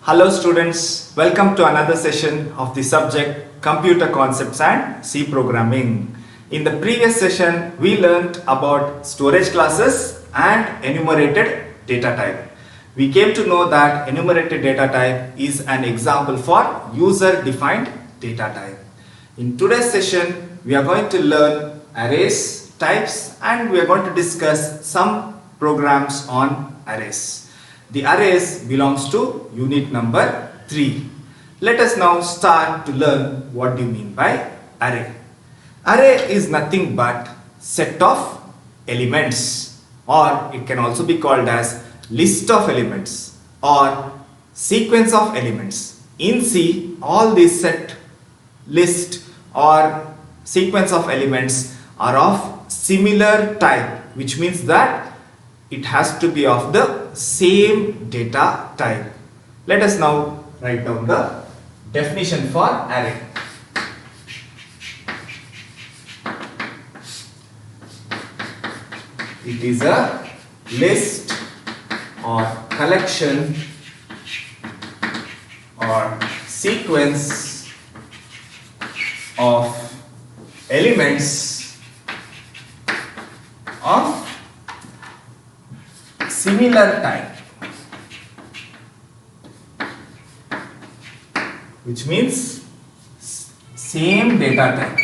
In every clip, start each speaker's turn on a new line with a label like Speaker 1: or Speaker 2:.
Speaker 1: Hello students, welcome to another session of the subject Computer Concepts and C Programming. In the previous session, we learnt about storage classes and enumerated data type. We came to know that enumerated data type is an example for user-defined data type. In today's session, we are going to learn arrays, types, and we are going to discuss some programs on arrays. The arrays belongs to unit number 3. Let us now start to learn what do you mean by array. Array is nothing but set of elements, or it can also be called as list of elements or sequence of elements. In C, all these set, list or sequence of elements are of similar type, which means that it has to be of the same data type. Let us now write down the definition for array. It is a list or collection or sequence of elements of similar type, which means same data type.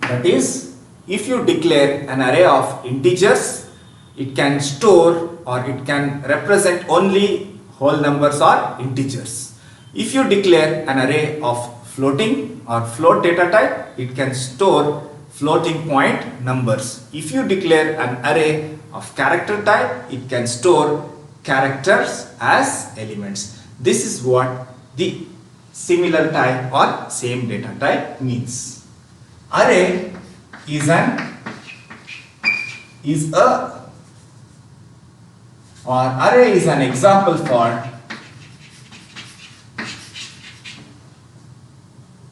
Speaker 1: That is, if you declare an array of integers, it can store or it can represent only whole numbers or integers. If you declare an array of floating or float data type, it can store floating point numbers. If you declare an array of character type, it can store characters as elements. This is what the similar type or same data type means. Array is an example for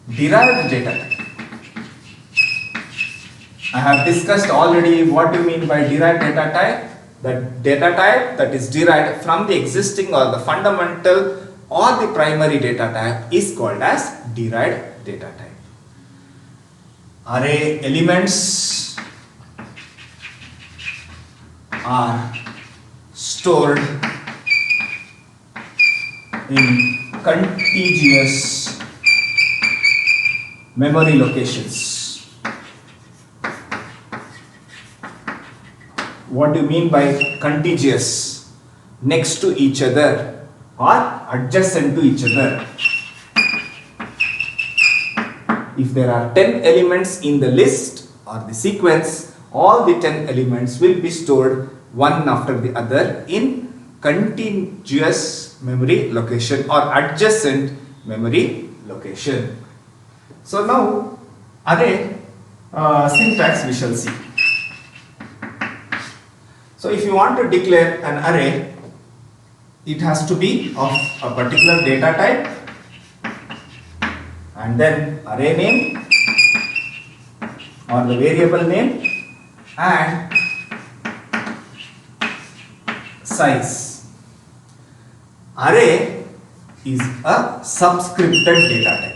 Speaker 1: derived data type. I have discussed already what do you mean by derived data type. The data type that is derived from the existing or the fundamental or the primary data type is called as derived data type. Array elements are stored in contiguous memory locations. What do you mean by contiguous? Next to each other or adjacent to each other. If there are 10 elements in the list or the sequence, all the 10 elements will be stored one after the other in contiguous memory location or adjacent memory location. So now array syntax we shall see. So if you want to declare an array, it has to be of a particular data type and then array name or the variable name and size. Array is a subscripted data type.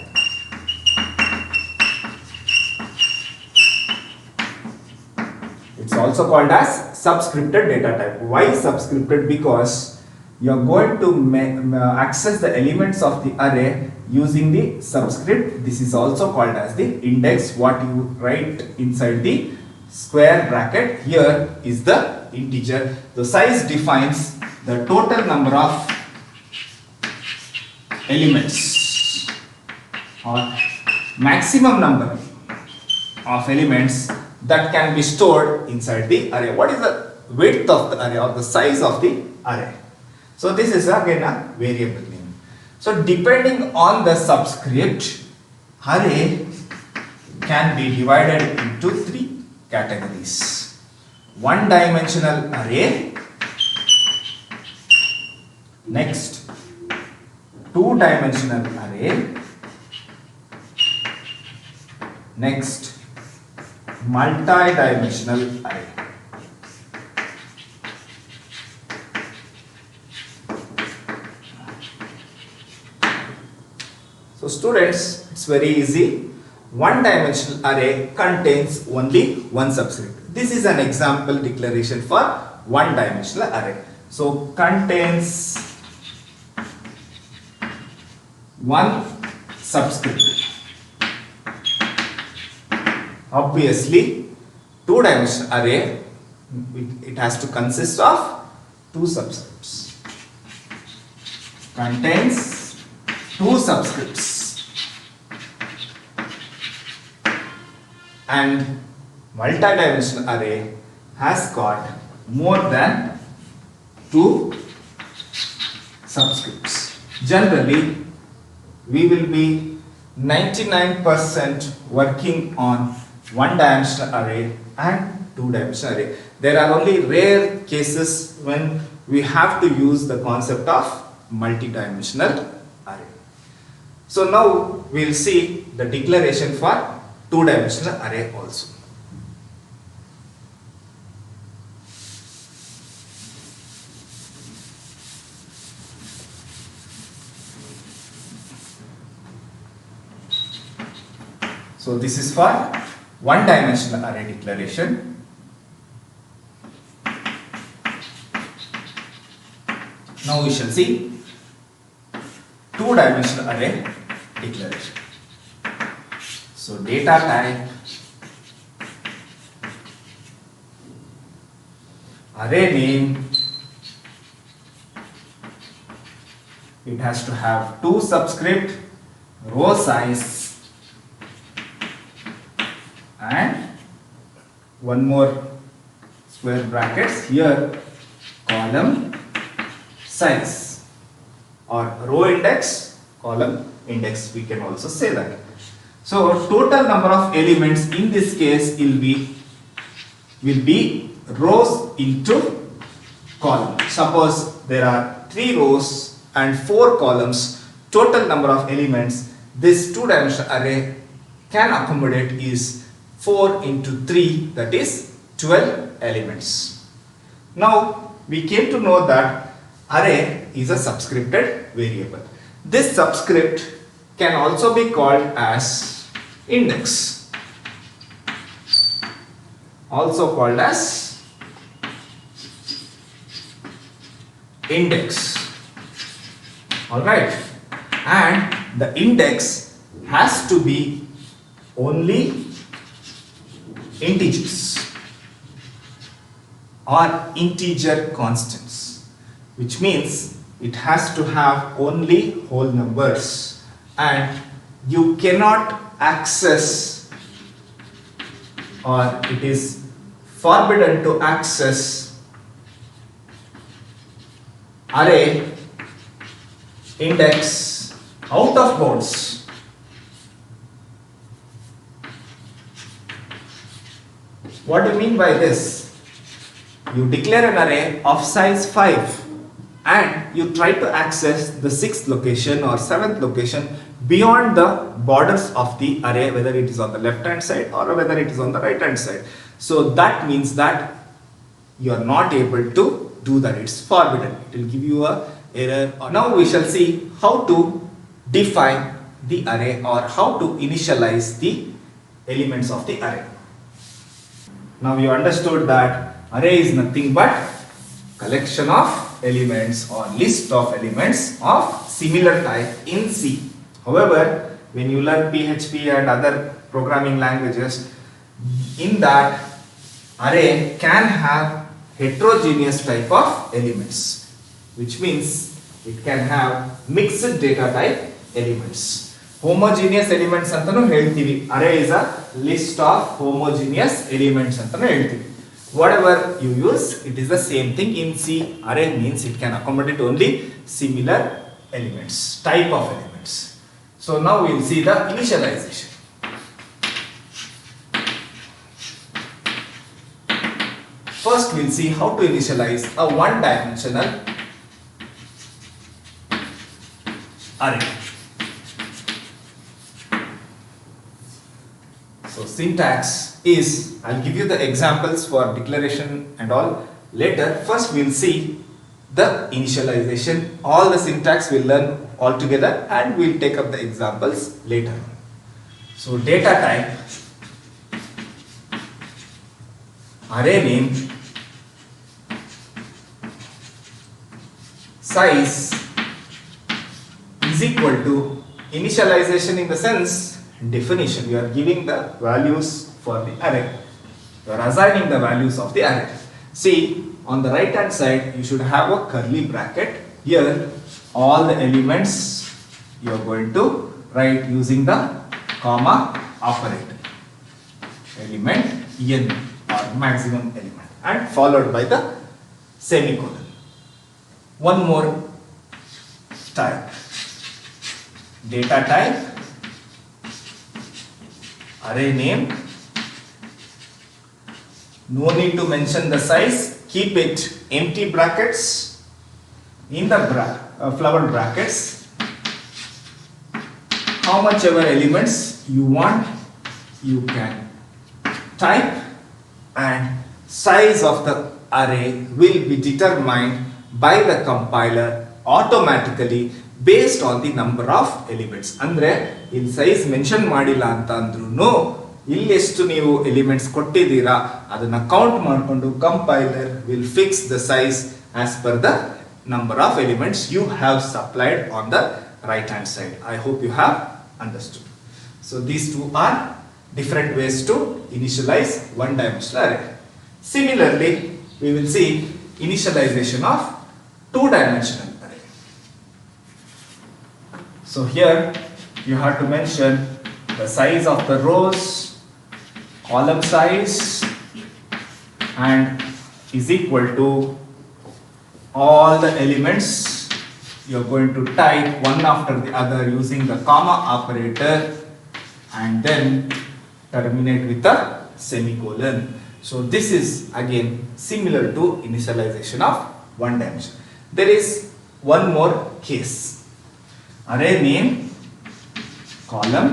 Speaker 1: It's also called as subscripted data type. Why subscripted? Because you are going to access the elements of the array using the subscript. This is also called as the index. What you write inside the square bracket here is the integer. The size defines the total number of elements or maximum number of elements that can be stored inside the array. What is the width of the array or the size of the array? So this is again a variable name. So depending on the subscript, array can be divided into 3 categories. One dimensional array, next two dimensional array, next multi-dimensional array. So students, it's very easy. One dimensional array contains only one subscript. This is an example declaration for one dimensional array. So contains one subscript. Obviously, two-dimensional array, it has to consist of two subscripts. Contains two subscripts. And multi-dimensional array has got more than two subscripts. Generally, we will be 99% working on one-dimensional array and two-dimensional array. There are only rare cases when we have to use the concept of multi-dimensional array. So now we will see the declaration for two-dimensional array also. So this is for one-dimensional array declaration. Now we shall see two-dimensional array declaration. So data type, array name, it has to have two subscript, row size, and one more square brackets here, column size, or row index, column index, we can also say that. So total number of elements in this case will be rows into column. Suppose there are 3 rows and 4 columns, total number of elements this two-dimensional array can accommodate is 4 into 3, that is 12 elements. Now we came to know that array is a subscripted variable. This subscript can also be called as index, also called as index. Alright, and the index has to be only integers or integer constants, which means it has to have only whole numbers, and you cannot access, or it is forbidden to access array index out of bounds. What do you mean by this? You declare an array of size 5 and you try to access the 6th location or 7th location beyond the borders of the array, whether it is on the left hand side or whether it is on the right hand side. So that means that you are not able to do that. It's forbidden. It will give you a error. Now we shall see how to define the array or how to initialize the elements of the array. Now you understood that array is nothing but collection of elements or list of elements of similar type in C. However, when you learn PHP and other programming languages, in that array can have heterogeneous type of elements, which means it can have mixed data type elements. Homogeneous elements antanu ಹೇಳ್ತೀವಿ. Array is a list of homogeneous elements antanu ಹೇಳ್ತೀವಿ. Whatever you use, it is the same thing. In C, array means it can accommodate only similar elements, type of elements. So now we will see the initialization. First we will see how to initialize a one-dimensional array. So syntax is, I'll give you the examples for declaration and all later. First we will see the initialization. All the syntax we'll learn all together and we'll take up the examples later on. So data type, array name, size is equal to initialization in the sense definition. You are giving the values for the array. You are assigning the values of the array. See, on the right hand side you should have a curly bracket. Here all the elements you are going to write using the comma operator. Element n or maximum element and followed by the semicolon. One more type, data type, array name. No need to mention the size, keep it empty brackets in the flower brackets. How much ever elements you want you can type, and size of the array will be determined by the compiler automatically based on the number of elements. ಅಂದ್ರೆ ಇಲ್ಲಿ size mention ಮಾಡಿಲ್ಲ ಅಂತ ಅಂದ್ರೂ ಇಲ್ಲಿ ಎಷ್ಟು ನೀವು elements ಕೊಟ್ಟಿದ್ದೀರಾ ಅದನ್ನ ಕೌಂಟ್ ಮಾಡಿಕೊಂಡು compiler will fix the size as per the number of elements you have supplied on the right hand side. I hope you have understood. So these two are different ways to initialize one dimensional array. Similarly, we will see initialization of two dimensional array. So here you have to mention the size of the rows, column size, and is equal to all the elements. You are going to type one after the other using the comma operator and then terminate with a semicolon. So this is again similar to initialization of one dimension. There is one more case. Array name, column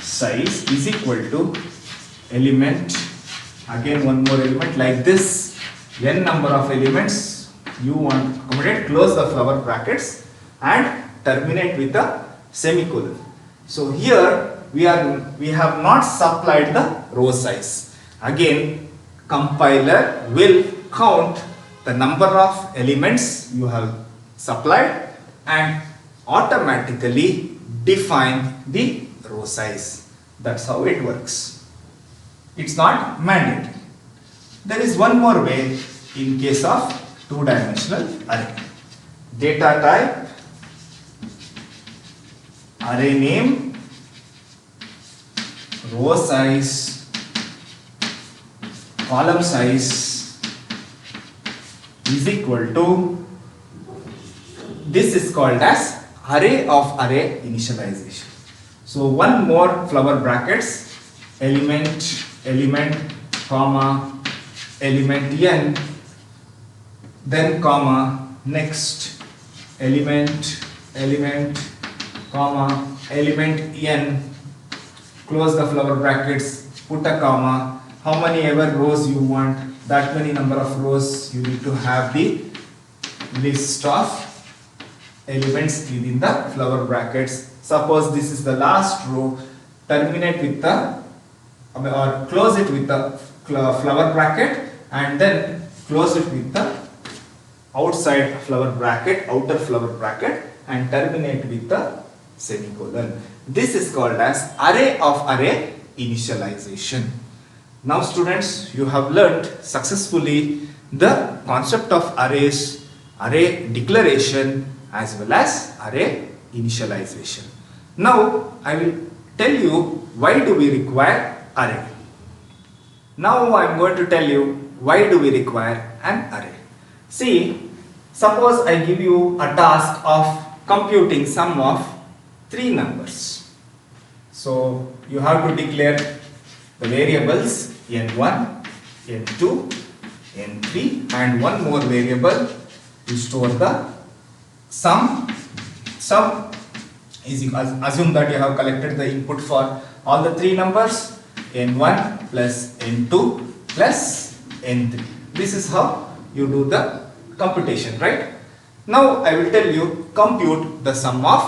Speaker 1: size is equal to element, again one more element like this, n number of elements you want to accommodate, close the flower brackets and terminate with a semicolon. So here we have not supplied the row size. Again compiler will count the number of elements you have supplied and automatically define the row size. That's how it works. It's not mandatory. There is one more way in case of two-dimensional array. Data type, array name, row size, column size is equal to, this is called as array of array initialization. So one more flower brackets, element, comma, element n, then comma, next element, comma, element n, close the flower brackets, put a comma. How many ever rows you want, that many number of rows you need to have the list of elements within the flower brackets. Suppose this is the last row, terminate with the or close it with the flower bracket and then close it with the outside flower bracket, outer flower bracket and terminate with the semicolon. This is called as array of array initialization. Now students, you have learnt successfully the concept of arrays, array declaration as well as array initialization. Now I will tell you why do we require array. Now I am going to tell you why do we require an array. See, suppose I give you a task of computing sum of 3 numbers. So you have to declare the variables n1, n2, n3 and one more variable to store the sum. Is assume that you have collected the input for all the 3 numbers, n1 plus n2 plus n3. This is how you do the computation, right? Now I will tell you compute the sum of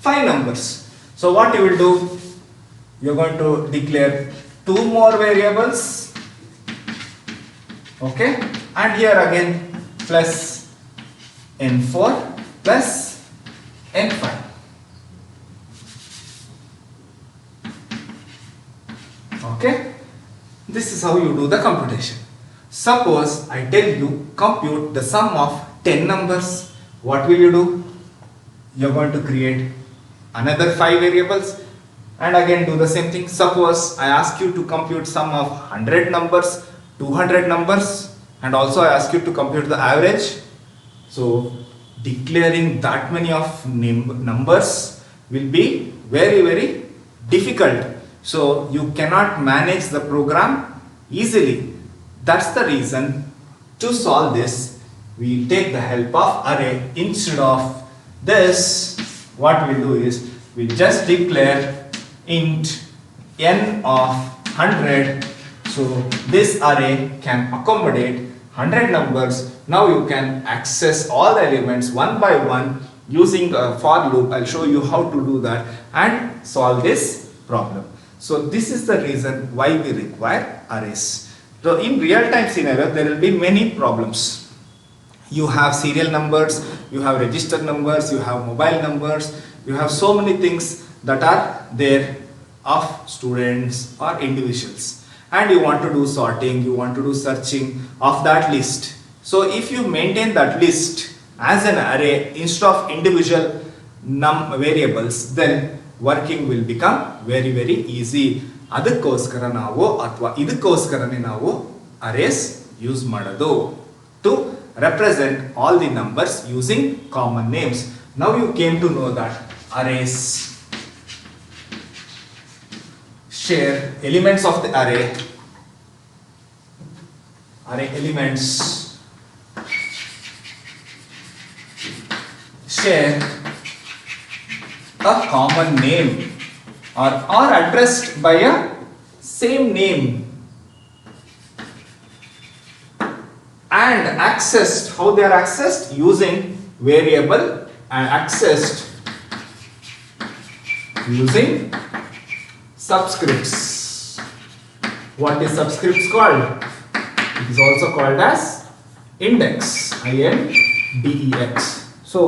Speaker 1: 5 numbers. So what you will do, you are going to declare 2 more variables, okay, and here again plus n4 plus n5. Okay, this is how you do the computation. Suppose I tell you compute the sum of 10 numbers. What will you do? You are going to create another 5 variables and again do the same thing. Suppose I ask you to compute sum of 100 numbers, 200 numbers, and also I ask you to compute the average. So declaring that many of numbers will be very difficult. So you cannot manage the program easily. That's the reason to solve this we take the help of array. Instead of this, what we'll do is we'll just declare int n of 100. So this array can accommodate 100 numbers. Now you can access all the elements one by one using a for loop. I'll show you how to do that and solve this problem. So this is the reason why we require arrays. So in real time scenario, there will be many problems. You have serial numbers, you have register numbers, you have mobile numbers, you have so many things that are there of students or individuals, and you want to do sorting, you want to do searching of that list. So if you maintain that list as an array instead of individual variables, then working will become very easy. ಅದಕ್ಕೋಸ್ಕರ ನಾವು ಅಥವಾ ಇದಕ್ಕೋಸ್ಕರನೇ ನಾವು arrays use ಮಾಡೋದು to represent all the numbers using common names. Now you came to know that arrays share elements of the array elements share a common name or are addressed by a same name and accessed. How they are accessed? Using variable and accessed using subscripts. What is subscripts called? It is also called as index, INDEX. So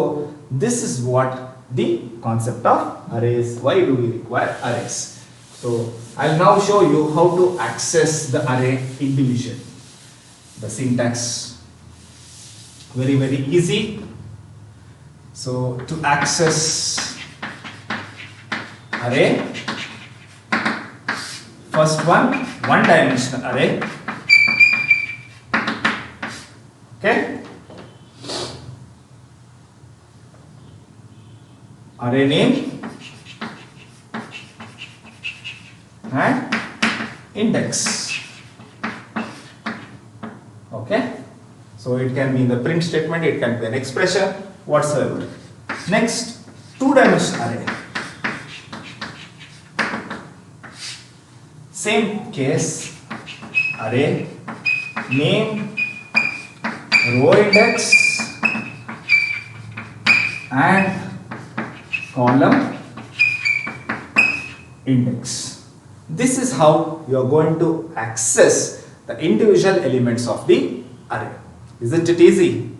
Speaker 1: this is what the concept of arrays. Why do we require arrays? So I'll now show you how to access the array individually. The syntax very easy. So to access array, first one dimensional array, okay, array name and index. Okay, so it can be in the print statement, it can be an expression, whatsoever. Next, two-dimensional array. Same case, array name, row index and column index. This is how you are going to access the individual elements of the array. Isn't it easy?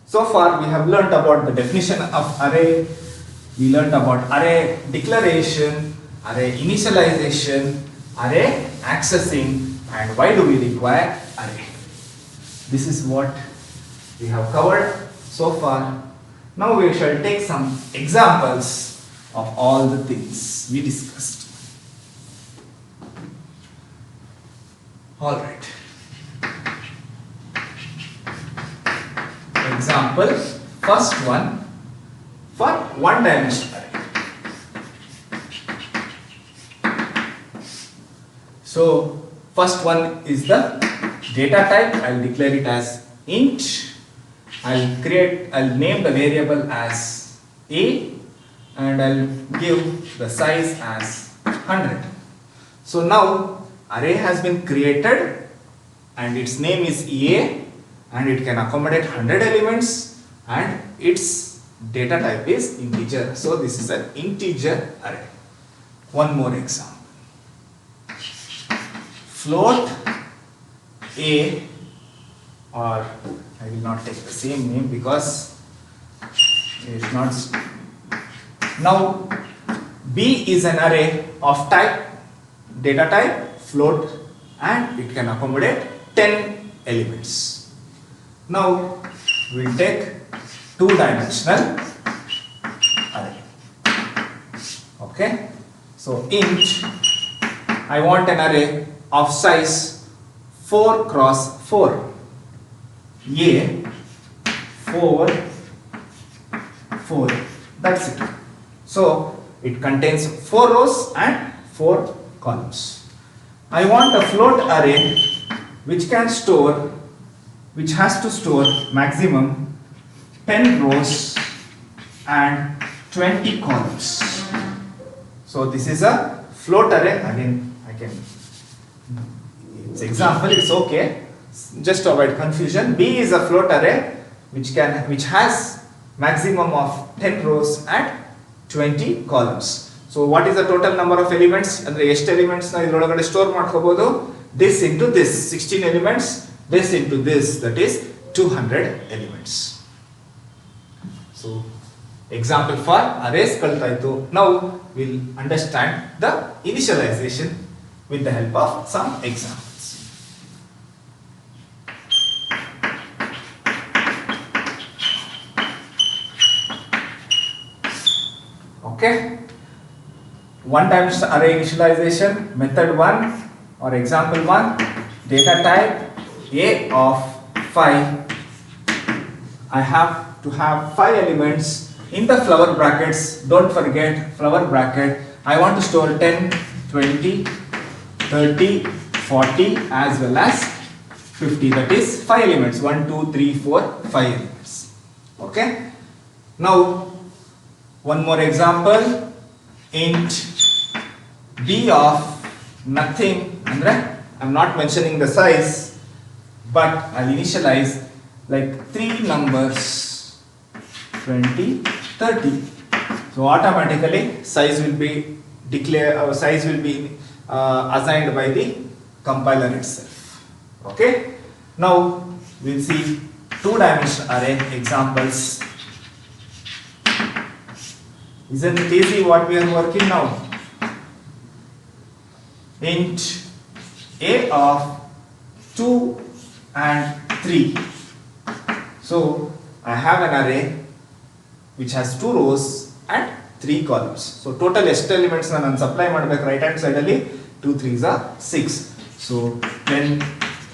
Speaker 1: So far we have learnt about the definition of array, we learnt about array declaration, array initialization, array accessing, and why do we require array. This is what we have covered so far. Now we shall take some examples of all the things we discussed. All right. Example, first one for one-dimensional array. So first one is the data type. I'll declare it as int. I'll name the variable as a and I'll give the size as 100. So now array has been created and its name is EA and it can accommodate 100 elements and its data type is integer. So this is an integer array. One more example. Float A, or I will not take the same name because it is not. Now B is an array of type, data type, float, and it can accommodate 10 elements. Now we will take two-dimensional array. Okay, so int, I want an array of size 4 cross 4. A 4 4. That's it. So it contains 4 rows and 4 columns. I want a float array which has to store maximum 10 rows and 20 columns. So this is a float array. Again, it's example, it's okay. Just to avoid confusion, B is a float array which has maximum of 10 rows and 20 columns. So what is the total number of elements? And the elements na idrolagade store madkobodu. This into this, 16 elements. This into this, that is 200 elements. So example for arrays kaltaito. Now we'll understand the initialization with the help of some examples. Okay, one times array initialization, method 1 or example 1, data type A of 5. I have to have 5 elements in the flower brackets. Don't forget flower bracket. I want to store 10, 20, 30, 40 as well as 50. That is 5 elements. 1, 2, 3, 4, 5 elements. Okay. Now one more example, int B of nothing, andre I am not mentioning the size, but I will initialize like 3 numbers, 20, 30. So automatically size will be assigned by the compiler itself. Okay. Now we will see two-dimensional array examples. Isn't it easy what we are working now? Int A of 2 and 3. So I have an array which has 2 rows and 3 columns. So total ಎಷ್ಟು elements ನಾನು supply ಮಾಡಬೇಕು right hand side ಅಲ್ಲಿ 2 3s are 6. So 10,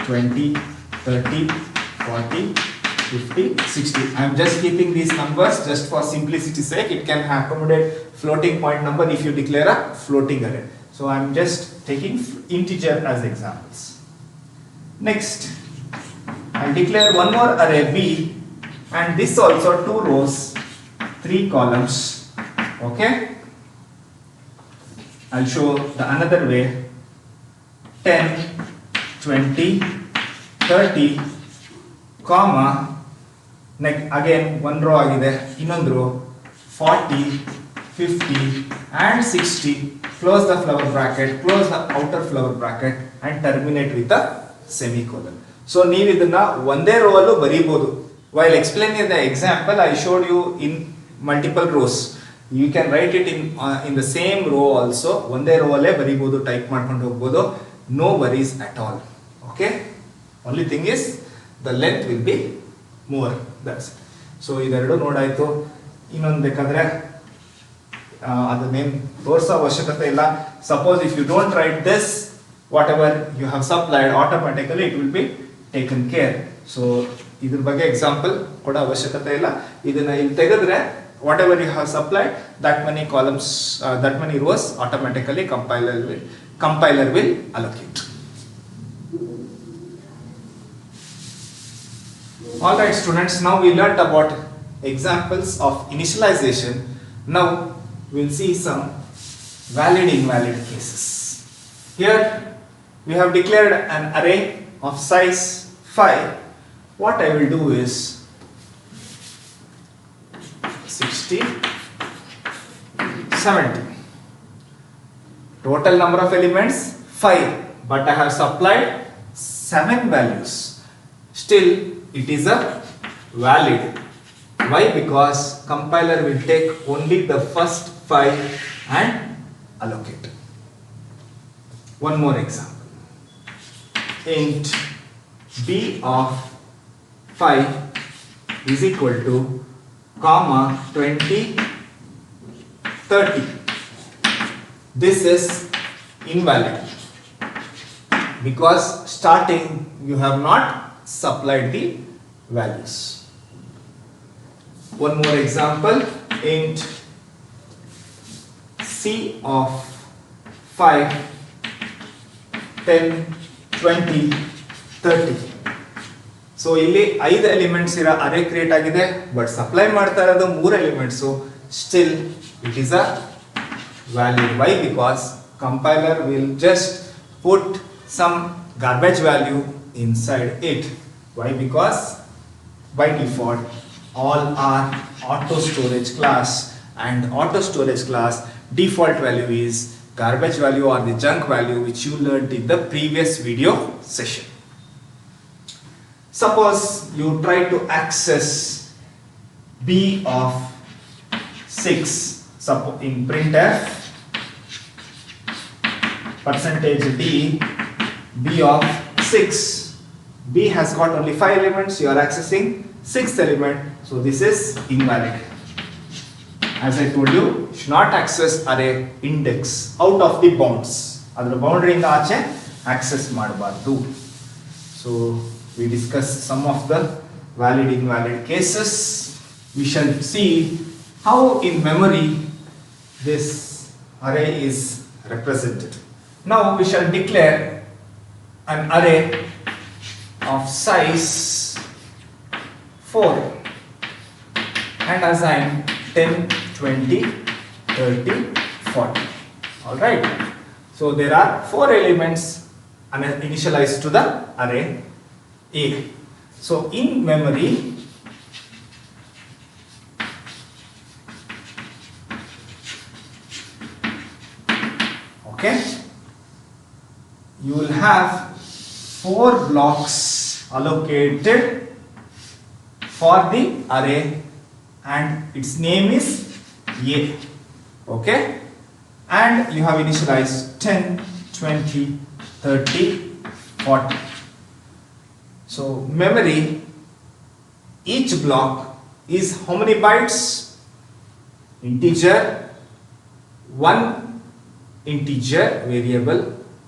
Speaker 1: 20, 30, 40, 50, 60. I am just keeping these numbers just for simplicity's sake. It can accommodate floating point number if you declare a floating array. So I am just taking integer as examples. Next, I declare one more array B, and this also 2 rows, 3 columns. Okay. I'll show the another way. 10, 20, 30, comma. Next again one row agide, ಇನ್ನೊಂದು row 40, 50 and 60. Close the flower bracket, close the outer flower bracket and terminate with a semicolon. So ನೀವು ಇದನ್ನ ಒಂದೇ row ಅಲ್ಲೂ ಬರೀಬಹುದು. While explaining the example, I showed you in multiple rows. You can write it in the same row also. ಒಂದೇ row ಅಲ್ಲೇ ಬರೀಬಹುದು, type ಮಾಡ್ಕೊಂಡು ಹೋಗಬಹುದು. No worries at all. Okay. Only thing is the length will be more. That's it. So ಇದೆರಡು ನೋಡಾಯ್ತು. ಇನ್ನೊಂದು ಬೇಕಾದ್ರೆ ಅದನ್ನೇನು ತೋರಿಸೋ ಅವಶ್ಯಕತೆ ಇಲ್ಲ. Suppose if you don't write this, whatever you have supplied, automatically it will be taken care. So ಇದ್ರ ಬಗ್ಗೆ example ಕೊಡೋ ಅವಶ್ಯಕತೆ ಇಲ್ಲ. ಇದನ್ನ ಇಲ್ಲಿ ತೆಗೆದ್ರೆ whatever you have supplied, that many columns, that many rows, automatically compiler will allocate. Alright students, now we learnt about examples of initialization. Now we will see some valid invalid cases. Here we have declared an array of size 5 what I will do is 60, 70. Total number of elements 5, but I have supplied 7 values. Still it is a valid. Why? Because compiler will take only the first 5 and allocate. One more example. Int b of 5 is equal to comma 20, 30. This is invalid because starting you have not supplied the values. One more example. Int c of 5, 10, 20, 30. So ಇಲ್ಲಿ 5 elements ಇರೋ ಅರೇ create ಆಗಿದೆ, but supply ಮಾಡ್ತಾ ಇರೋದು 3 elements. Still it is a valid. Why? Because compiler will just put some garbage value inside it. Why? Because by default all are auto storage class, and auto storage class default value is garbage value or the junk value, which you learned in the previous video session. Suppose you try to access b of 6 in printf percentage d b of 6. B has got only 5 elements, you are accessing 6th element, so this is invalid. As I told you, you should not access array index out of the bounds. Adra boundary inda aache access ಮಾಡಬಾರದು. So we discussed some of the valid invalid cases. We shall see how in memory this array is represented. Now we shall declare an array of size 4 and assign 10, 20, 30, 40. Alright. So there are 4 elements initialized to the array A. So in memory, okay, you will have 4 blocks allocated for the array and its name is A. Okay, and you have initialized 10, 20, 30, 40. So memory, each block is how many bytes? Integer. One integer variable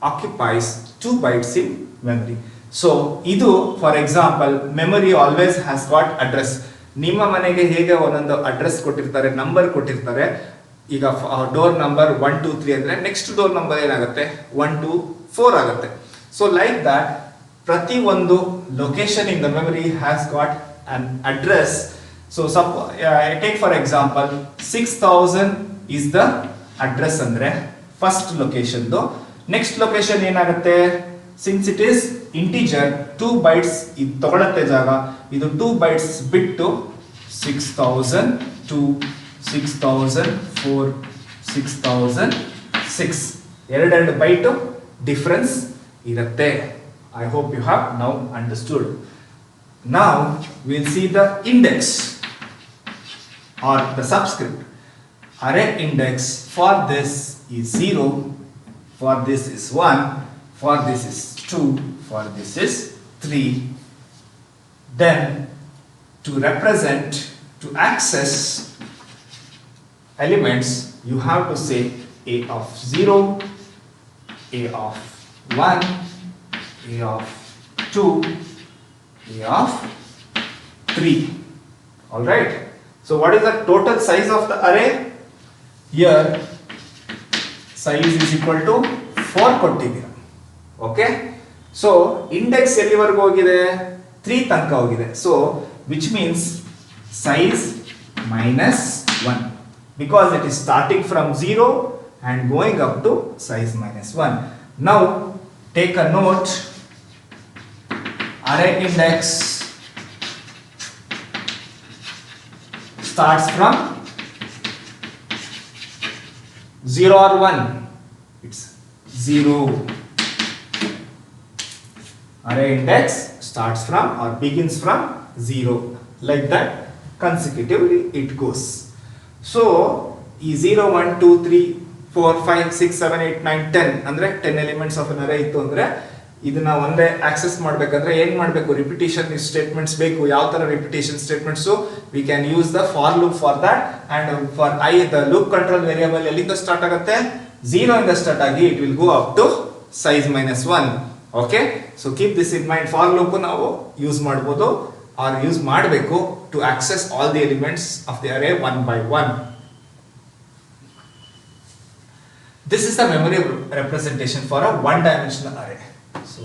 Speaker 1: occupies 2 bytes in memory. So idu, for example, memory always has got address. ನಿಮ್ಮ ಮನೆಗೆ ಹೇಗೆ ಒಂದೊಂದು address ಕೊಟ್ಟಿರ್ತಾರೆ, number ಕೊಟ್ಟಿರ್ತಾರೆ. ಈಗ door number 1 2 3 ಅಂದ್ರೆ next door number ಏನಾಗುತ್ತೆ 1 2 4 ಆಗುತ್ತೆ. ಸೊ ಲೈಕ್ ದಟ್ ಪ್ರತಿ ಒಂದು location in the memory has got an address. So take for example 6000 is the address ಅಂದ್ರೆ ಫಸ್ಟ್ ಲೊಕೇಶನ್. ನೆಕ್ಸ್ಟ್ ಲೊಕೇಶನ್ ಏನಾಗುತ್ತೆ, since it is integer 2 bytes ಇದು ತಗೊಳತ್ತೆ ಜಾಗ, ಇದು 2 bytes ಬಿಟ್ಟು 6002 6004 6006 ಎರಡೆರಡು ಬೈಟ್ ಡಿಫರೆನ್ಸ್ ಇರುತ್ತೆ. I hope you have now understood. Now we'll see the index or the subscript. Array index for this is 0, for this is 1, for this is 2, for this is 3. Then to represent, to access elements, you have to say a of 0, a of 1, a of 2, a of 3. All right. So what is the total size of the array? Here size is equal to 4 ಕೊಟ್ಟಿದ್ದೀರಾ. Okay. So index ಎಲ್ಲಿವರೆಗೂ ಹೋಗಿದೆ, 3 ತನಕ ಹೋಗಿದೆ. So which means size minus 1, because it is starting from 0 and going up to size minus 1. Now take a note, array index starts from 0 or 1. It's 0. Array index starts from or begins from 0. Like that consecutively it goes. So, 0, 1, 2, 3, 4, 5, 6, 7, 8, 9, 10 ಅಂದ್ರೆ 10 elements of an array ಇತ್ತು ಅಂದ್ರೆ ಇದನ್ನ ಒಂದೇ access ಮಾಡಬೇಕಂದ್ರೆ ಏನು ಮಾಡಬೇಕು, repetition statements ಬೇಕು. ಯಾವ ತರ repetition statements? We can use the for loop for that and for i the loop control variable ಎಲ್ಲಿಂದ ಸ್ಟಾರ್ಟ್ ಆಗುತ್ತೆ? 0 ಇಂದ ಸ್ಟಾರ್ಟ್ ಆಗಿ it will go up to size -1. Okay, so keep this in mind. For loop ನಾವು use ಮಾಡಬಹುದು or use ಮಾಡಬೇಕು to access all the elements of the array one by one. This is the memory representation for a one-dimensional array. So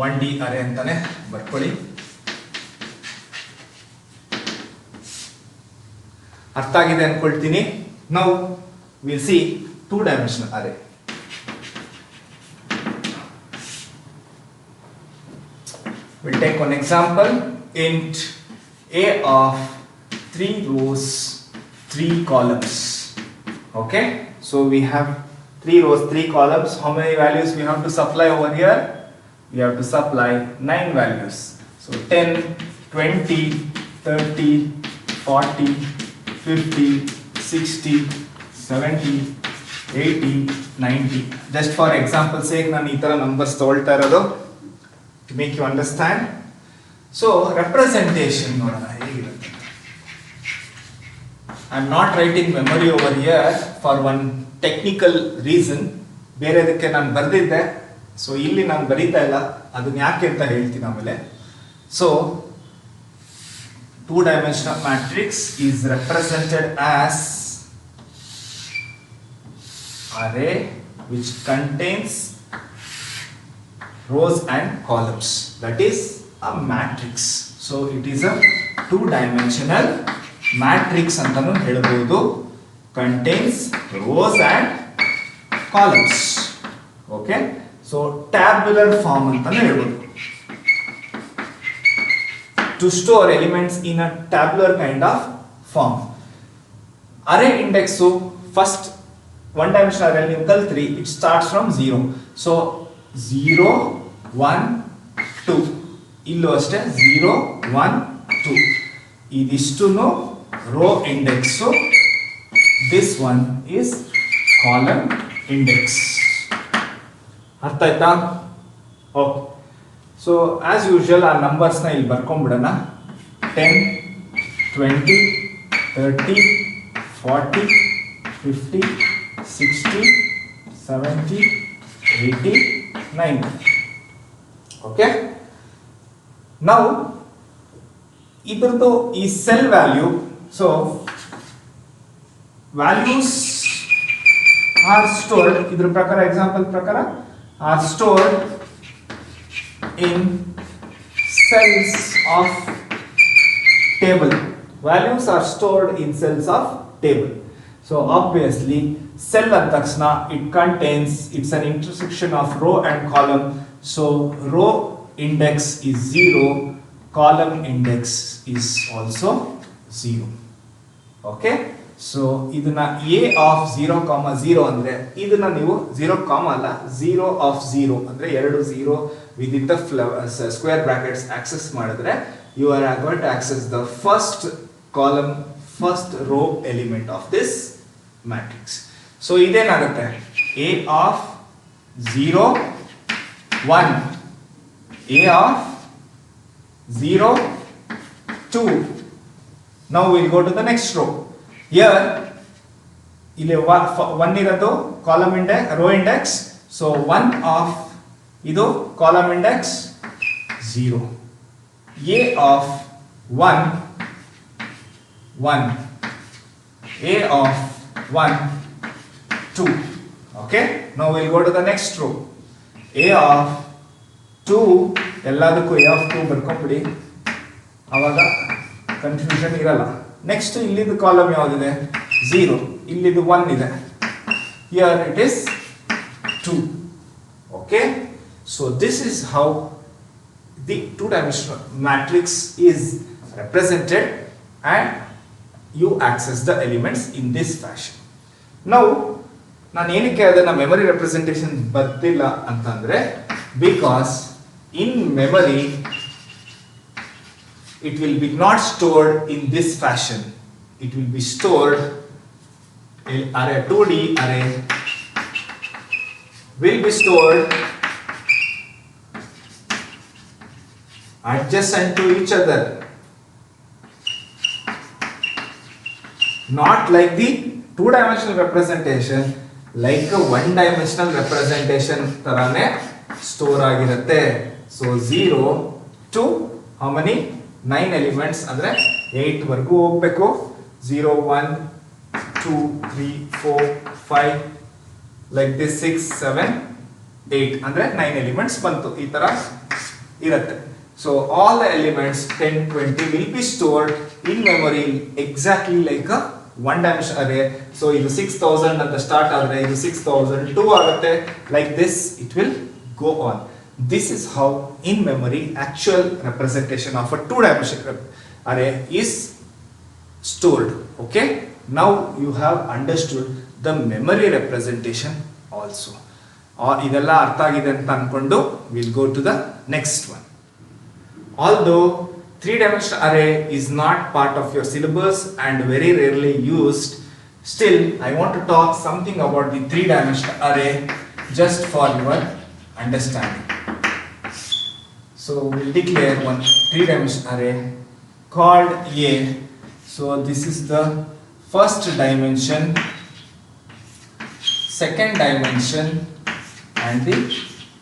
Speaker 1: 1D array ಅಂತಾನೆ ಬರ್ಕೊಳ್ಳಿ. ಅರ್ಥ ಆಗಿದೆ ಅನ್ಕೊಳ್ತೀನಿ. Now we'll see two-dimensional array. We'll take one example. Int a of 3 rows, 3 columns. Okay, so we have 3 rows, 3 columns. How many values we have to supply over here? We have to supply 9 values. So 10, 20, 30, 40, 50, 60, 70, 80, 90. Just for example sake, ನಾನು ಈ ತರ numbers ತಗೊಳ್ತಾ ಇರೋದು to make you understand. So representation ನೋಡೋಣ ಹೇಗಿರುತ್ತೆ. I am not writing memory over here for one technical reason. ಬೇರೆದಕ್ಕೆ ನಾನು ಬರೆದಿದ್ದೆ, so ಇಲ್ಲಿ ನಾನು ಬರೀತಾ ಇಲ್ಲ, ಅದನ್ನ ಯಾಕೆ ಅಂತ ಹೇಳ್ತೀನಿ ಆಮೇಲೆ. So two-dimensional matrix is represented as array which contains rows and columns. That is a matrix. So it is a two-dimensional matrix ಅಂತಾನು ಹೇಳಬಹುದು. Contains rows and columns. Okay, so tabular form ಅಂತಾನು ಹೇಳಬಹುದು. To store elements in a tabular kind of form. Array index first one dimensional array ನೀವು ಕಲ್ತ್ರಿ, it starts from 0. So 0, 1, 2. ಇಲ್ಲೂ ಅಷ್ಟೇ 0, 1, 2. ಇದಿಷ್ಟುನು row index. So this one is column index. ಅರ್ಥ ಆಯ್ತಾ? Okay, so as usual ಆ ನಂಬರ್ಸ್ನ ಇಲ್ಲಿ ಬರ್ಕೊಂಡ್ಬಿಡೋಣ. 10, 20, 30, 40, 50, 60, 70, 80, 90. Okay, ನಾವು ಇದ್ರದ್ದು ಈ cell value, so values are stored, idra prakara example prakara are stored in cells of table. Values are stored in cells of table. So obviously cell antaksna it contains, it's an intersection of row and column. So row index is 0, column index is also 0. Okay, so ಇದನ್ನ a of 0, ಅಂದ್ರೆ ಇದನ್ನ ನೀವು 0, ಅಲ್ಲ 0 of 0 ಅಂದ್ರೆ 2 0 within the square brackets access ಮಾಡಿದ್ರೆ you are going to access the first column, first row element of this matrix. So ಇದೇನಾಗುತ್ತೆ, a of 0, 1, a of 0, 2. Now we'll go to the next row. Here ಇಲ್ಲಿ 1 ಇರೋದು column index, row index. So 1 of ಇದು column index 0, a of 1, 1, a of 1, 2. Okay, now we'll go to the next row. a of 2, ಎಲ್ಲದಕ್ಕೂ a of 2 ಬರ್ಕೊಂಡ್ಬಿಡಿ, ಅವಾಗ confusion ಇರಲ್ಲ. Next ಇಲ್ಲಿದ್ದು column ಯಾವುದಿದೆ, 0, ಇಲ್ಲಿದ್ದು 1 ಇದೆ, here it is 2. Okay, so this is how the two-dimensional matrix is represented, and you access the elements in this fashion. Now ನಾನು ಏನಕ್ಕೆ ಅದನ್ನ memory representation ಬರ್ತಿಲ್ಲ ಅಂತಂದ್ರೆ, because in memory it will be not stored in this fashion. It will be stored in array 2D array will be stored adjacent to each other, not like the two-dimensional representation, like a one-dimensional representation tarane store ಆಗಿರುತ್ತೆ. So 0 to how many 9 elements ಅಂದ್ರೆ 8 ವರೆಗೂ ಹೋಗಬೇಕು. 0 1 2 3 4 5 like this 6 7 8 ಅಂದ್ರೆ 9 elements ಬಂತು. ಈ ತರ ಇರುತ್ತೆ. So all the elements 10 20 will be stored in memory exactly like a one dimensional array. So ಇದು 6000 ಅಂತ ಸ್ಟಾರ್ಟ್ ಆದ್ರೆ ಇದು 6002 ಆಗುತ್ತೆ. Like this it will go on. This is how in memory actual representation of a two-dimensional array is stored. Okay, now you have understood the memory representation also. ಇದೆಲ್ಲ ಅರ್ಥ ಆಗಿದೆ ಅಂತ ಅನ್ಕೊಂಡು we'll go to the next one. Although three-dimensional array is not part of your syllabus and very rarely used, still I want to talk something about the three-dimensional array just for your understanding. So we'll declare one three-dimensional array called A. So this is the first dimension, second dimension and the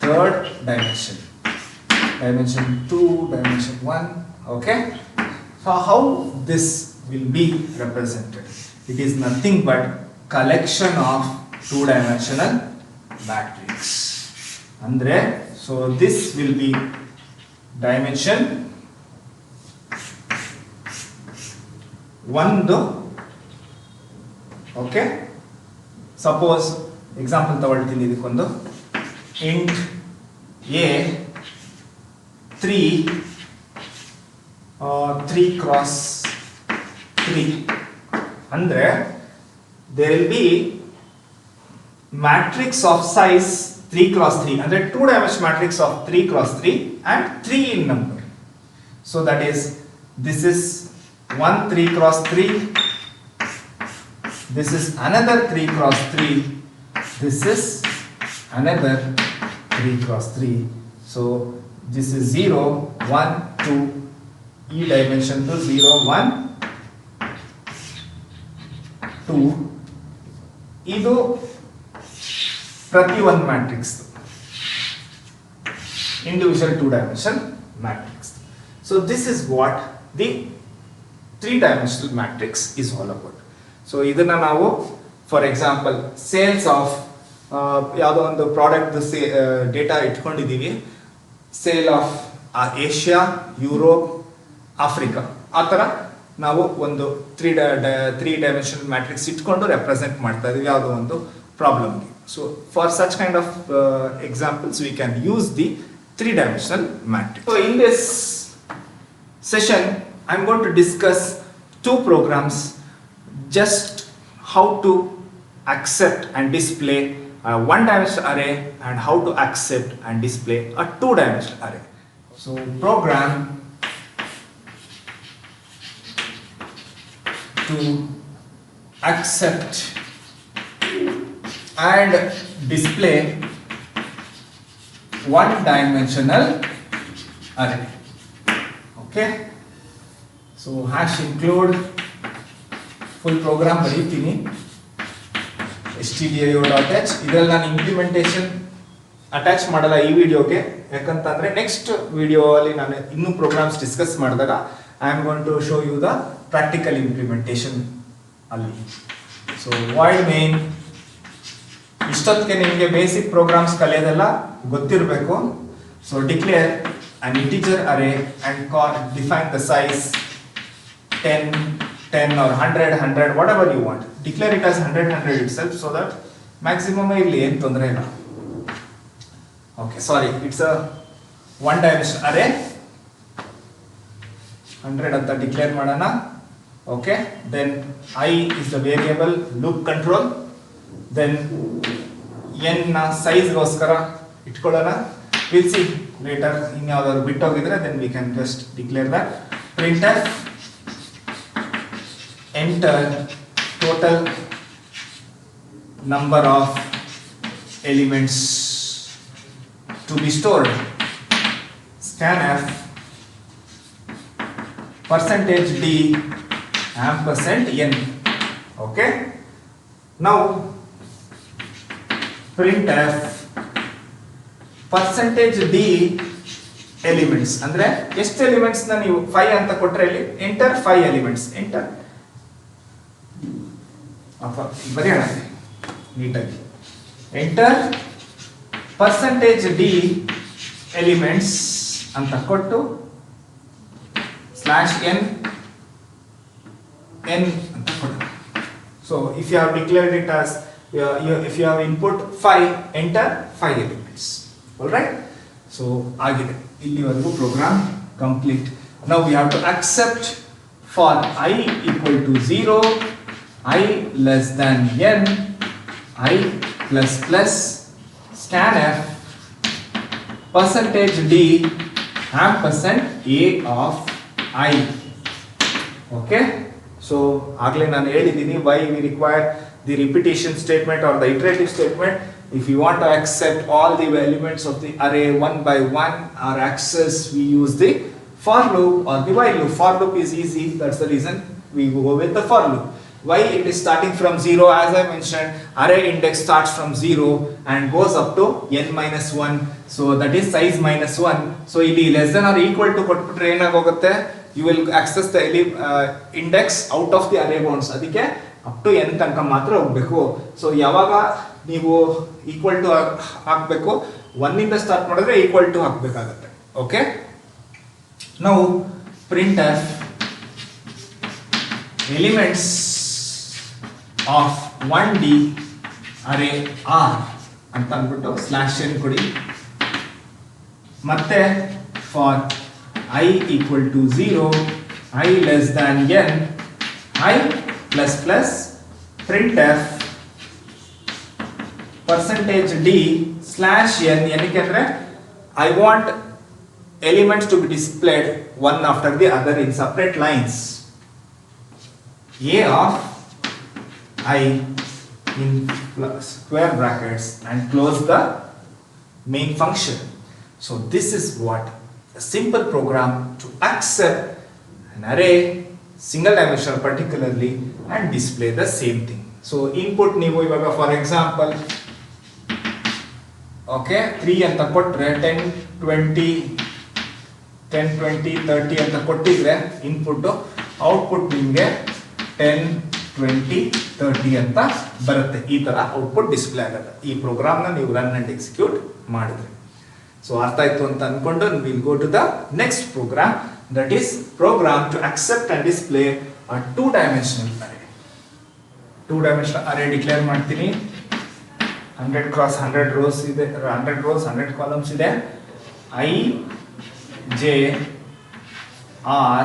Speaker 1: third dimension. Dimension 2, dimension 1. Okay. So how this will be represented? It is nothing but collection of two-dimensional matrix. Andre, so this will be dimension 1. Okay. Suppose example ತಗೊಳ್ತೀನಿ ಇದಕ್ಕೊಂದು int a 3 cross 3 ಅಂದ್ರೆ there will be matrix of size 3 cross 3 ಅಂದ್ರೆ two dimensional matrix of 3 cross 3 and 3 in number. So that is, this is 1 3 cross 3, this is another 3 cross 3, this is another 3 cross 3. So this is 0 1 2, e dimension to 0 1 2. ಇದು ಪ್ರತಿ ಒಂದು matrix individual two-dimensional matrix. So this is what the three-dimensional matrix is all about. So ಇದನ್ನ ನಾವು for example sales of ಯಾವುದೋ ಒಂದು product data ಇಟ್ಕೊಂಡಿದ್ದೀವಿ, sale of Asia, Europe, Africa, ಆ ಥರ ನಾವು ಒಂದು ತ್ರೀ ಡೈಮೆನ್ಷನಲ್ ಮ್ಯಾಟ್ರಿಕ್ಸ್ ಇಟ್ಕೊಂಡು ರೆಪ್ರೆಸೆಂಟ್ ಮಾಡ್ತಾ ಇದೀವಿ ಯಾವುದೋ ಒಂದು ಪ್ರಾಬ್ಲಮ್ಗೆ. So for such kind of examples we can use the three-dimensional matrix. So in this session I am going to discuss two programs, just how to accept and display a one-dimensional array and how to accept and display a two-dimensional array. So program to accept and display one-dimensional array. Okay. So hash include full program ಬರೀತೀನಿ stdio.h. ಇದರಲ್ಲಿ ನಾನು implementation attach ಮಾಡಲ್ಲ ಈ ವಿಡಿಯೋಗೆ, ಯಾಕಂತಂದ್ರೆ next video ಅಲ್ಲಿ ನಾನು ಇನ್ನೂ ಪ್ರೋಗ್ರಾಮ್ಸ್ ಡಿಸ್ಕಸ್ ಮಾಡಿದಾಗ I am going to show you the practical implementation ಅಲ್ಲಿ. ಸೊ ವಾಯ್ಡ್ ಮೇನ್ ಇಷ್ಟೊತ್ತಿಗೆ ನಿಮಗೆ ಬೇಸಿಕ್ ಪ್ರೋಗ್ರಾಮ್ಸ್ ಕಲಿಯೋದೆಲ್ಲ ಗೊತ್ತಿರಬೇಕು. So declare an integer array and define the size 10 or 100 whatever you want. Declare it as 100 itself so that maximum ಇಲ್ಲಿ ಏನು ತೊಂದರೆ ಇಲ್ಲ. Okay, sorry, it's a one dimensional array. 100 ಅಂತ declare ಮಾಡೋಣ. Okay, then I is the variable loop control. Then n ನ size ಗೋಸ್ಕರ ಇಟ್ಕೊಳ್ಳೋಣ. We'll see later ಇನ್ಯಾವುದಾದ್ರು ಬಿಟ್ಟೋಗಿದ್ರೆ then we can just declare that. Printf enter total number of elements to be stored. Scanf percentage d ampersand n. Okay, now printf percentage d elements ಅಂದ್ರೆ ಎಷ್ಟು elements ನ ನೀವು 5 ಅಂತ ಕೊಟ್ರೆ ಇಲ್ಲಿ enter 5 elements enter ಅಥವಾ ಬರೆಯೋಣ ನೀಟಾಗಿ ಎಂಟರ್ ಪರ್ಸೆಂಟೇಜ್ ಡಿ ಎಲಿಮೆಂಟ್ಸ್ ಅಂತ ಕೊಟ್ಟು ಸ್ಲಾಶ್ ಎನ್ ಎನ್ ಅಂತ ಕೊಡೋಣ. So if you have declared it as if you have input 5 enter 5 elements. All right, so agide illivargu program complete. Now we have to accept for I equal to 0, I less than n, I plus plus scanf percentage d ampersand a of I. Okay, so agale nanu helidini why we require the repetition statement or the iterative statement. If you want to accept all the elements of the array one by one or access, we use the for loop or the while loop. For loop is easy, that's the reason we go with the for loop. Why it is starting from 0? As I mentioned, array index starts from 0 and goes up to n minus 1, so that is size minus 1. So ಇಲ್ಲಿ less than or equal to ಕೊಟ್ಬಿಟ್ರೆ ಏನಾಗೋಗುತ್ತೆ, you will access the index out of the array bounds. ಅದಕ್ಕೆ up to n ತನಕ ಮಾತ್ರ ಹೋಗಬೇಕು. So ಯಾವಾಗ ನೀವು equal to ಹಾಕಬೇಕು, 1 ಇಂದ ಸ್ಟಾರ್ಟ್ ಮಾಡಿದ್ರೆ ಈಕ್ವಲ್ ಟು ಹಾಕಬೇಕಾಗುತ್ತೆ. ಓಕೆ, ನಾವು printf elements of 1D array r ಅಂತ ಅಂದ್ಬಿಟ್ಟು ಸ್ಲಾಶ್ n ಕೊಡಿ. ಮತ್ತೆ for I equal to 0, I less than n, I plus plus printf percentage d slash n. ಏನಕ್ಕೆ ಅಂದ್ರೆ I want elements to be displayed one after the other in separate lines. A of I in square brackets and close the main function. So this is what a simple program to accept an array, single dimensional particularly, and display the same thing. So input ನೀವು ಇವಾಗ for example okay 3 ಅಂತ ಕೊಟ್ರೆ 10 20 30 ಅಂತ ಕೊಟ್ಟಿದ್ರೆ input output ನಿಮಗೆ 10 20 30 ಅಂತ ಬರುತ್ತೆ. ಈ ತರ ಔಟ್ಪುಟ್ ಡಿಸ್ಪ್ಲೇ ಆಗುತ್ತೆ ಈ ಪ್ರೋಗ್ರಾಮ್ ನ ನೀವು ರನ್ ಅಂಡ್ ಎಕ್ಸಿಕ್ಯೂಟ್ ಮಾಡಿದ್ರೆ. ಸೊ ಅರ್ಥ ಆಯ್ತು ಅಂತ ಅನ್ಕೊಂಡು will go to the next program, that is program to accept and display a two dimensional array. Two dimensional array declare ಮಾಡ್ತೀನಿ. 100 cross 100 rows ಇದೆ, 100 rows 100 columns ಇದೆ. I J R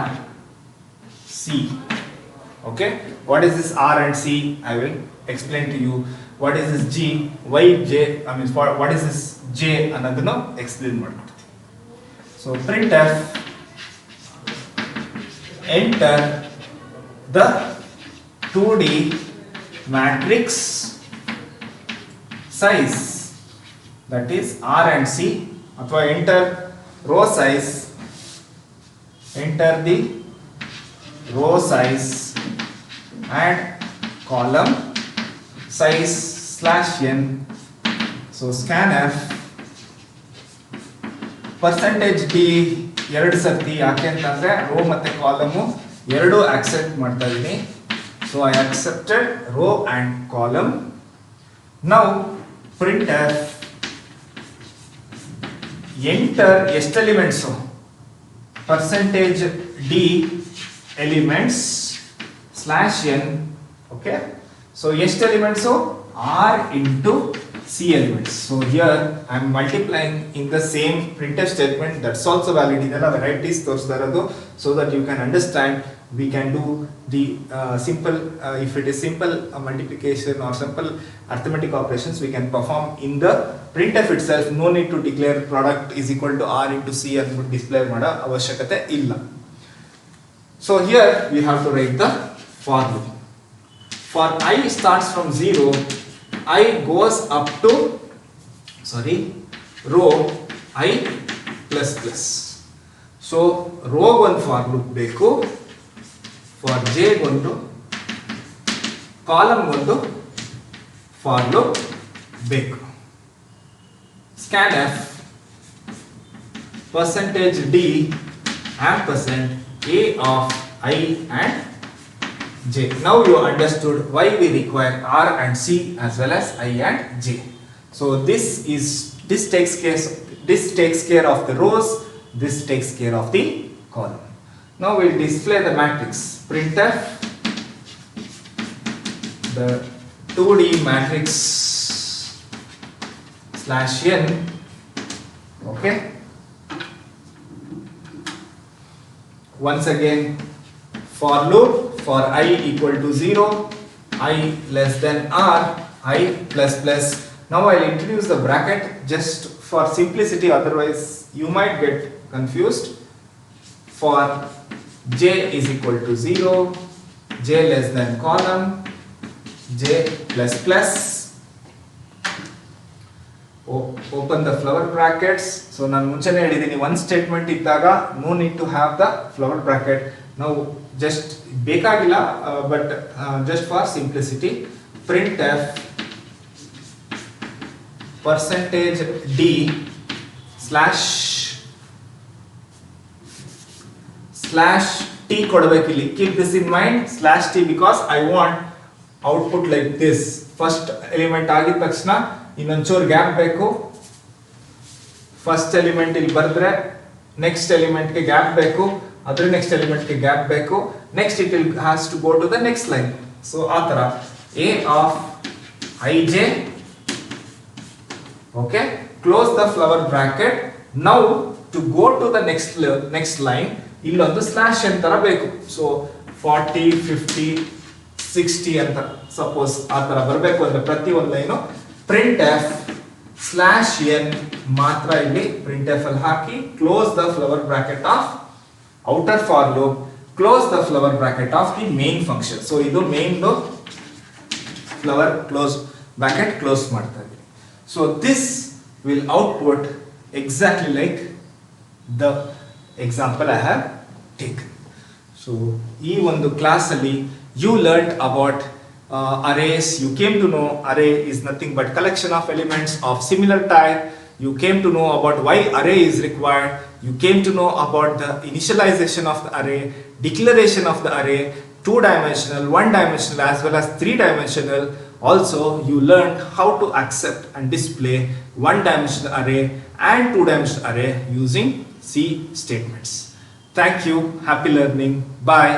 Speaker 1: C. Okay, what is this R and C? I will explain to you. What is this G, Y, J? I mean, what is this J? ಅನ್ನೋದನ್ನು explain ಮಾಡ್ಕೊಡ್ತೀನಿ. So printf enter the 2D matrix size, that is R and C, ಅಥವಾ enter row size, enter the row size and column size slash n. So scanf percentage d ಎರಡು ಸರ್ತಿ, ಯಾಕೆ ಅಂತಂದ್ರೆ rho ಮತ್ತೆ column ಎರಡು accept ಮಾಡ್ತಾ ಇದೀನಿ. So I accepted row and column. Now printf enter ಎಷ್ಟು elements, percentage d elements slash n. okay, so ಎಷ್ಟು elements, r into c elements. So here I am multiplying in the same printf statement. That's also valid. ಇದೆಲ್ಲ varieties ತೋರಿಸ್ತಾ ಇರೋದು so that you can understand we can do the simple, if it is simple multiplication or simple arithmetic operations, we can perform in the printf itself. No need to declare product is equal to r into c and display mada avashyakate illa. So here we have to write the for loop. For I starts from 0, I goes up to row I plus plus. So row one for loop beku, for j gondu column gondu for loop beku. Scanf percentage d ampersand a of I and j. Now you understood why we require r and c as well as I and j. So this takes care of the rows, this takes care of the column. Now we will display the matrix. Printf the 2D matrix slash n. Okay. Once again, for loop for I equal to 0, I less than r, I plus plus. Now I will introduce the bracket just for simplicity, otherwise you might get confused. For j is equal to 0, j less than column, j plus plus. Open the flower brackets. So ನಾನು ಮುಂಚೆನೇ ಹೇಳಿದ್ದೀನಿ, one statement ಇದ್ದಾಗ no need to have the flower bracket. Now just ಬೇಕಾಗಿಲ್ಲ, but just for simplicity, printf percentage d slash t ಕೊಡಬೇಕಿಲ್ಲಿ. Keep this in mind, slash t, because I want output like this. First element ಆಗಿದ ತಕ್ಷಣ ಇನ್ನೊಂಚೂರು gap ಬೇಕು. First element ಇಲ್ಲಿ ಬರೆದ್ರೆ next ಎಲಿಮೆಂಟ್ಗೆ gap ಬೇಕು, ಅದ್ರ ನೆಕ್ಸ್ಟ್ ಎಲಿಮೆಂಟ್ಗೆ ಗ್ಯಾಪ್ ಬೇಕು, next it will has to go to the next line. So ಆ ಥರ a of ij, okay, close the flower bracket. Now to go to the next line, ಇಲ್ಲೊಂದು ಸ್ಲಾಶ್ ಅಂತರ ಬೇಕು. ಸೊ 40, 50, 60 ಅಂತ ಸಪೋಸ್ ಆ ಥರ ಬರಬೇಕು ಅಂದ್ರೆ ಪ್ರತಿ ಒಂದು ಲೈನು printf ಸ್ಲಾಶ್ n ಮಾತ್ರ ಇಲ್ಲಿ printf ಅಲ್ಲಿ ಹಾಕಿ close the flower bracket of outer for loop, close the flower bracket of the main function. So ಇದು main flower close bracket close ಮಾಡ್ತಾ ಇದ್ದೀವಿ. So this will output exactly like the example I have taken. So ಈ ಒಂದು ಕ್ಲಾಸಲ್ಲಿ you learnt about arrays. You came to know array is nothing but collection of elements of similar type. You came to know about why array is required. You came to know about the initialization of the array, declaration of the array, 2-dimensional, 1-dimensional as well as 3-dimensional. Also you learned how to accept and display 1-dimensional array and 2-dimensional array using C statements. Thank you. Happy learning. Bye.